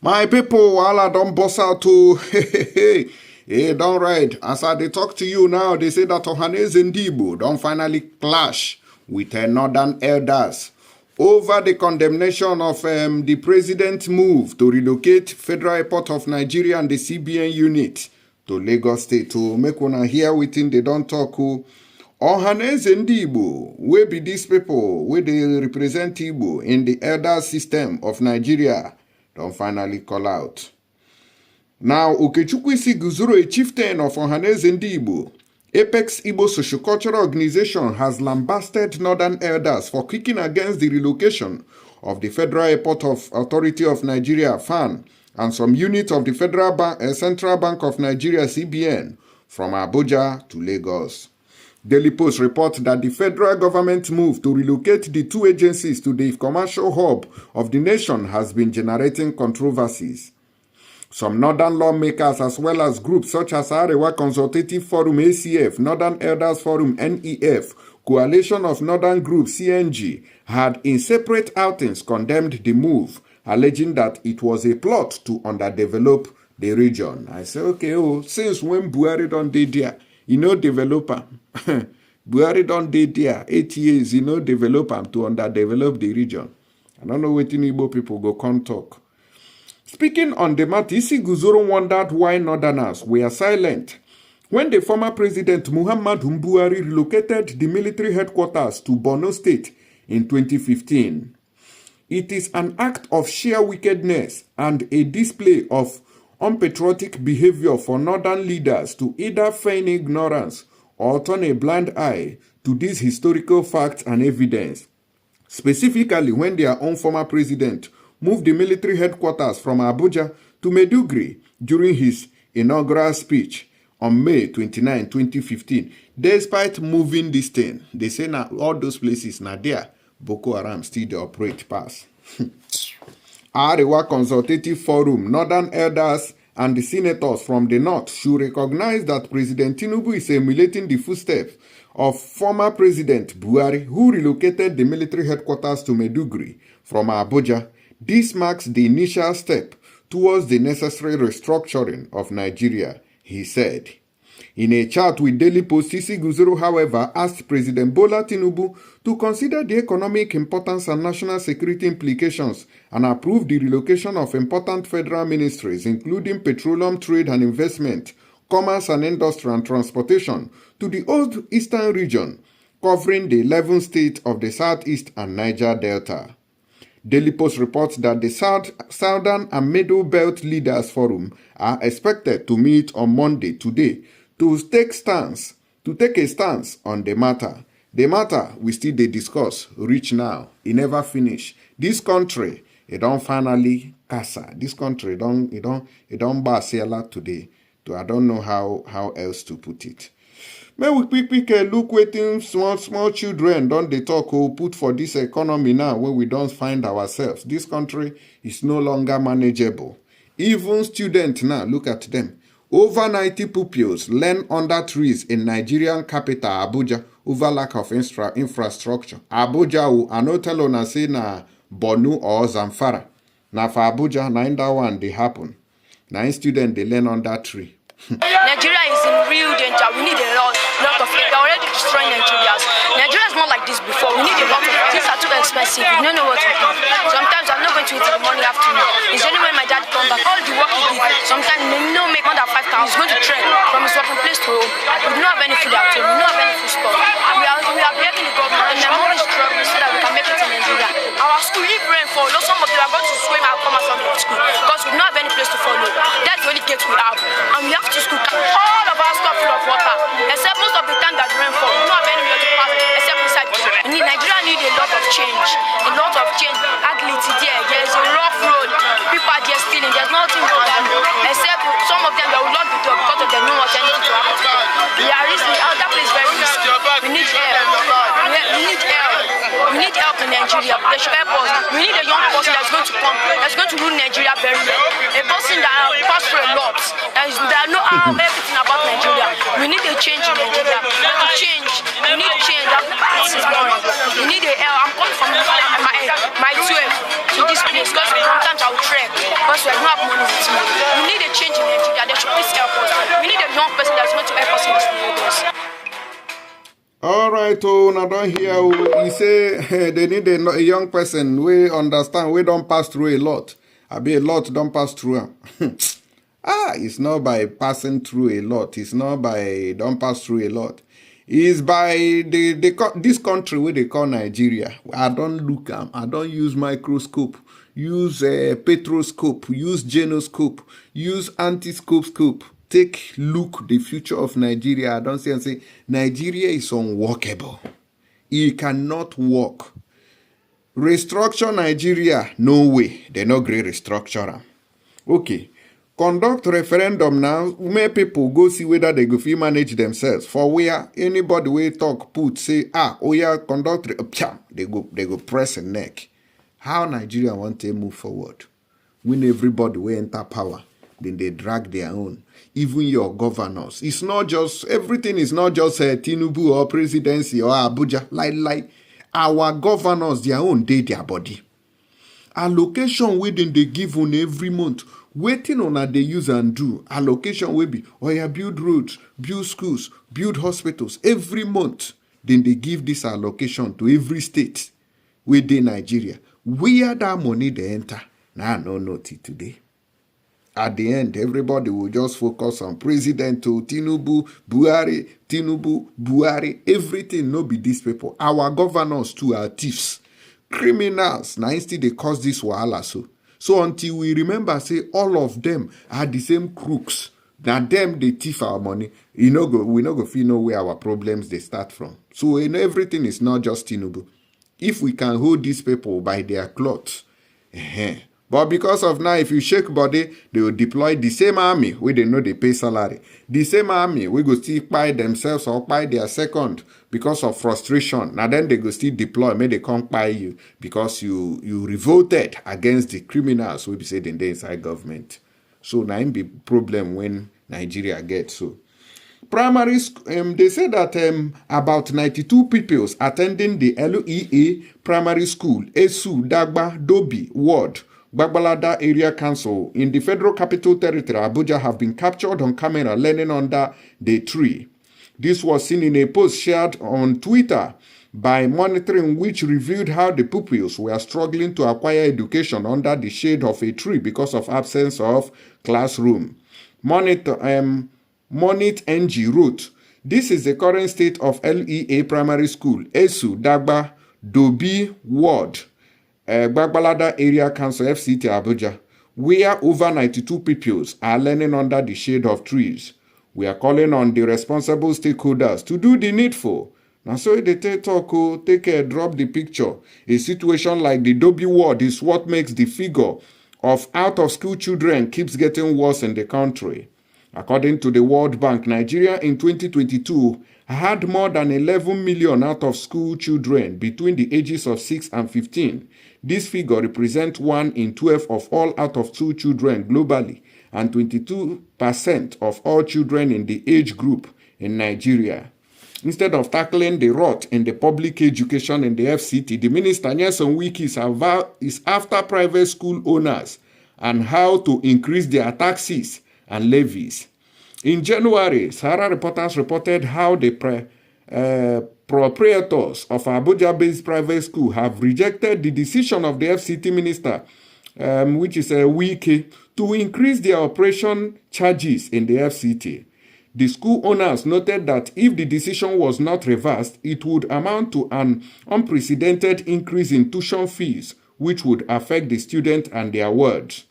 My people, while I don't boss out to hey, don't ride. As I they talk to you now, they say that Ohaneze Ndigbo don't finally clash with Northern elders over the condemnation of the president's move to relocate Federal Airport of Nigeria and the CBN unit to Lagos State. To make one hear within they don't talk who. Ohaneze Ndigbo, where be these people, where they represent Igbo in the elder system of Nigeria, don't finally call out. Now, Okechukwu Guzoro, a chieftain of Ohaneze Ndigbo, Apex Igbo Sociocultural Organization, has lambasted Northern elders for kicking against the relocation of the Federal Airport Authority of Nigeria, FAAN, and some units of the Central Bank of Nigeria, CBN, from Abuja to Lagos. Daily Post reports that the federal government move to relocate the two agencies to the commercial hub of the nation has been generating controversies. Some Northern lawmakers as well as groups such as Arewa Consultative Forum ACF, Northern Elders Forum NEF, Coalition of Northern Groups CNG, had in separate outings condemned the move, alleging that it was a plot to underdevelop the region. I say, okay, since when Buhari don't did there? Developer. Buhari don dey there 8 years, develop am to underdevelop the region. I don't know wetin Igbo people go come talk. Speaking on the matter, Guzoro wondered why Northerners were silent when the former president Muhammadu Buhari relocated the military headquarters to Borno State in 2015. It is an act of sheer wickedness and a display of unpatriotic behavior for Northern leaders to either feign ignorance or turn a blind eye to these historical facts and evidence, specifically when their own former president moved the military headquarters from Abuja to Maiduguri during his inaugural speech on May 29, 2015. Despite moving this thing, they say now all those places now there, Boko Haram still they operate pass. Arewa Consultative Forum, Northern elders, and the senators from the north should recognize that President Tinubu is emulating the footsteps of former President Buhari, who relocated the military headquarters to Maiduguri from Abuja. This marks the initial step towards the necessary restructuring of Nigeria, he said. In a chat with Daily Post, Guzoro, however, asked President Bola Tinubu to consider the economic importance and national security implications and approve the relocation of important federal ministries, including petroleum, trade and investment, commerce and industry and transportation, to the old eastern region, covering the 11 states of the southeast and Niger Delta. Daily Post reports that the Southern and Middle Belt Leaders Forum are expected to meet on Monday today to take a stance on the matter. The matter we still dey discuss reach now. It never finish. This country, it don't finally casa. This country it don't basela today. So I don't know how else to put it. May we quick look waiting small children don't they talk who put for this economy now where we don't find ourselves. This country is no longer manageable. Even students now, look at them. Over 90 pupils learn under trees in Nigerian capital Abuja over lack of infrastructure. Abuja, I no tell on say na Borno or Zamfara. Na for Abuja, na in that one they happen. Na in student they learn under tree. Nigeria is in real danger. We need a lot of it. They're already destroying Nigeria. Nigeria is not like this before. We need a lot of it. Things are too expensive. We don't know what to do. Sometimes I'm not going to eat the money afternoon. It's only when my dad comes back. All the work he did. Sometimes we don't make under 5,000. He's going to trek from his working place to home. We don't have any food at home. We don't have any food store. We are begging the government and I'm only struggling so that we can make it in Nigeria. Our school, if rain falls, some of them are going to swim and come out from the school because we don't have any place to follow. That's the only gate we have. And we have to school. All of our stuff full of water. Except most of the time that rain falls, we don't have anywhere to pass except inside. Nigeria needs a lot of change. A lot of change. Agility there's a rough road. People are just stealing. There's nothing we can do. Except some of them that will not be done because of they don't want anything to happen to them. We are risky. That place is very risky. We need help. We need help. We need help in Nigeria. They should help us. We need a young person that's going to come, that's going to rule Nigeria very well. A person that has passed through a lot, that know everything about Nigeria. We need a change in Nigeria. To change. We need change. This is boring. We need a help. I'm coming from my 12 to this place because sometimes I will trek. Because because we don't have money with you. We need a change in Nigeria. They should please help us. We need a young person that's going to help us in this Lagos. All right, now don't hear. He say they need a young person. We understand. We don't pass through a lot. I be a lot don't pass through. It's not by passing through a lot. It's not by don't pass through a lot. It's by this country where they call Nigeria. I don't look am. I don't use microscope. Use petroscope. Use genoscope. Use anti-scope. Take look the future of Nigeria. I don't say and say Nigeria is unworkable. It cannot work. Restructure Nigeria, no way. They no great restructure. Okay. Conduct referendum now. Make people go see whether they go fit manage themselves. For where anybody will talk, put, say, conduct. They go press a neck. How Nigeria want to move forward? When everybody will enter power, then they drag their own. Even your governors. It's not just, everything is not just Tinubu or presidency or Abuja. Like our governors, their own day, their body. Allocation within they give on every month. Waiting on that they use and do. Allocation will be, build roads, build schools, build hospitals. Every month, then they give this allocation to every state within Nigeria. Where that money they enter? Now, no today. At the end, everybody will just focus on President Tinubu, Buhari, everything no be these people. Our governors too are thieves, criminals. Now instead they cause this wahala so. So until we remember, say all of them are the same crooks. Now them they thief our money. We no go feel know where our problems they start from. So everything is not just Tinubu. If we can hold these people by their clothes, But because of now, if you shake body, they will deploy the same army where they know they pay salary. The same army we go still buy themselves or buy their second because of frustration. Now then they go still deploy, may they come buy you because you revolted against the criminals we be said in the inside government. So now be problem when Nigeria gets so. Primary school, they say that about 92 pupils attending the LEA primary school, Esu, Dagba, Dobi, Ward, Gbagbalada Area Council in the Federal Capital Territory, Abuja, have been captured on camera learning under the tree. This was seen in a post shared on Twitter by Monitoring, which revealed how the pupils were struggling to acquire education under the shade of a tree because of absence of classroom. Monit NG wrote, "This is the current state of LEA Primary School, Esu, Dagba, Dobi, Ward, Gbagbalada Area Council, FCT, Abuja, where over 92 pupils are learning under the shade of trees. We are calling on the responsible stakeholders to do the needful." Now, so they talk, take care, drop the picture. A situation like the Dobi Ward is what makes the figure of out-of-school children keeps getting worse in the country. According to the World Bank, Nigeria in 2022 had more than 11 million out-of-school children between the ages of 6 and 15. This figure represents 1 in 12 of all out-of-school children globally and 22% of all children in the age group in Nigeria. Instead of tackling the rot in the public education in the FCT, the Minister Nyesom Wike is after private school owners and how to increase their taxes and levies. In January, Sahara reporters reported how the proprietors of Abuja-based private school have rejected the decision of the FCT minister, which is Wike, to increase their operation charges in the FCT. The school owners noted that if the decision was not reversed, it would amount to an unprecedented increase in tuition fees, which would affect the students and their wards.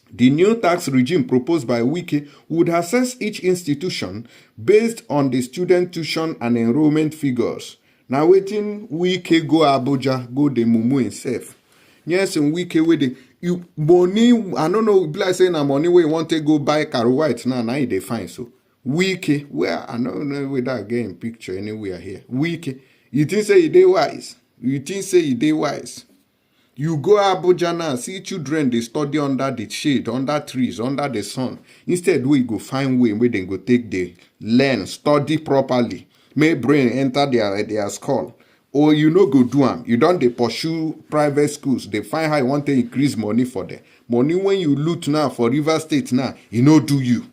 The new tax regime proposed by Wike would assess each institution based on the student tuition and enrollment figures. Now waiting Wike go Abuja, go the Mumu himself. Yes, and Wike with the money, I don't know, like saying a money where you want to go buy car white now they find so. Wike, where I don't know without getting picture anywhere here. Wike, you think say you dey wise? You think say you dey wise? You go Abuja now, see children, they study under the shade, under trees, under the sun. Instead, we go find way where they go take the learn, study properly, make brain enter their skull. or you no go do am. You don't dey pursue private schools. They find how you want to increase money for them. Money when you loot now for River State now, e no do you.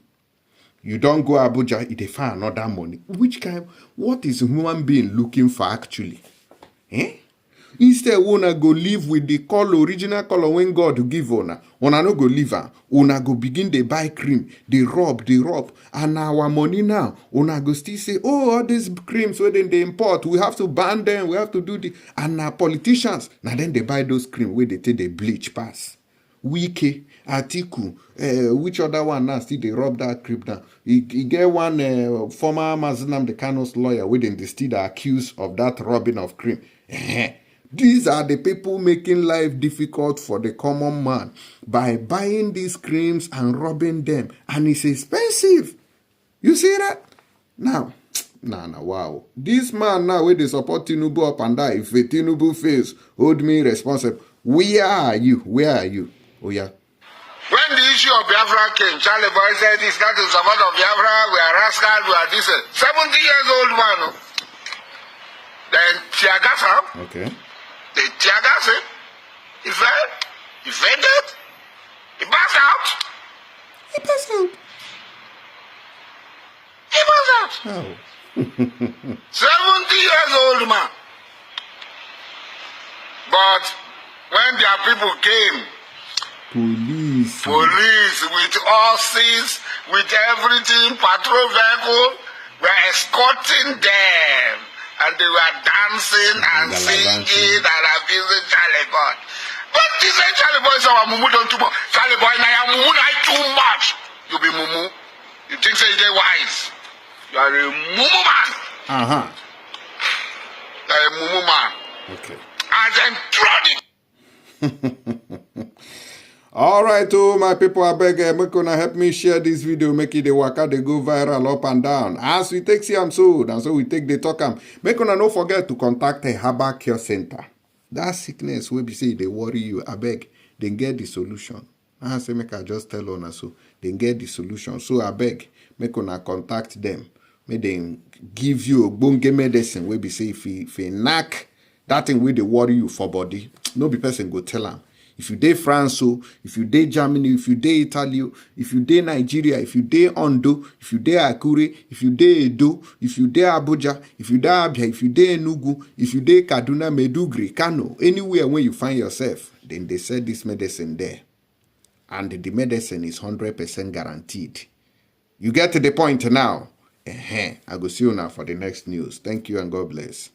You don't go Abuja, you dey find another money. Which kind? What is human being looking for actually? Eh? Instead, una go live with the color, original color when God give una. Una no go live am. Una go begin dey buy cream, dey rub, and our money now. Una go still say, oh, all these creams wey dem dey import, we have to ban them, we have to do the. And now politicians, now then they buy those cream where they take the bleach pass. Wike, Atiku, which other one now still they rub that cream down? He get one former Nnamdi Kanu's lawyer where they still accused of that rubbing of cream. These are the people making life difficult for the common man by buying these creams and rubbing them. And it's expensive. You see that? Now, wow. This man now, where they support Tinubu up and down, if a Tinubu fails, hold me responsible. Where are you? Where are you? Oh, yeah. When the issue of Biafra came, Charlie Boy said, it's not the support of Biafra, we are rascals, we are this. 70 years old man. Then Tiagasa. Okay. They tear gas him. He fell. He fainted. He passed out. He passed out. He passed out. Oh. 70 years old man. But when their people came, police with horses, with everything, patrol vehicle, were escorting them. And they were dancing and singing and abusing Charlie Boy. But they say Charlie Boy is our mumu don't too much. Charlie Boy now mumu not too much. You be mumu. You think say they wise. You are a mumu man. Uh-huh. You are a mumu man. Okay. And then throw it. All right, oh my people, I beg make una help me share this video, make it the waka they go viral up and down. As we take see am so, and so we take the talk am. Make una no forget to contact a herbal care center. That sickness will be say they worry you. I beg, then get the solution. I say make I just tell una so, then get the solution. So I beg, make una contact them. Make them give you a bonge medicine. Will be say if you knack that thing will they worry you for body. No be person go tell am. If you dey France, if you dey Germany, if you dey Italy, if you dey Nigeria, if you dey Ondo, if you dey Akure, if you dey Edo, if you dey Abuja, if you dey Abia, if you dey Enugu, if you dey Kaduna, Medugri, Kano, anywhere where you find yourself, then they sell this medicine there. And the medicine is 100% guaranteed. You get to the point now. I go see you now for the next news. Thank you and God bless.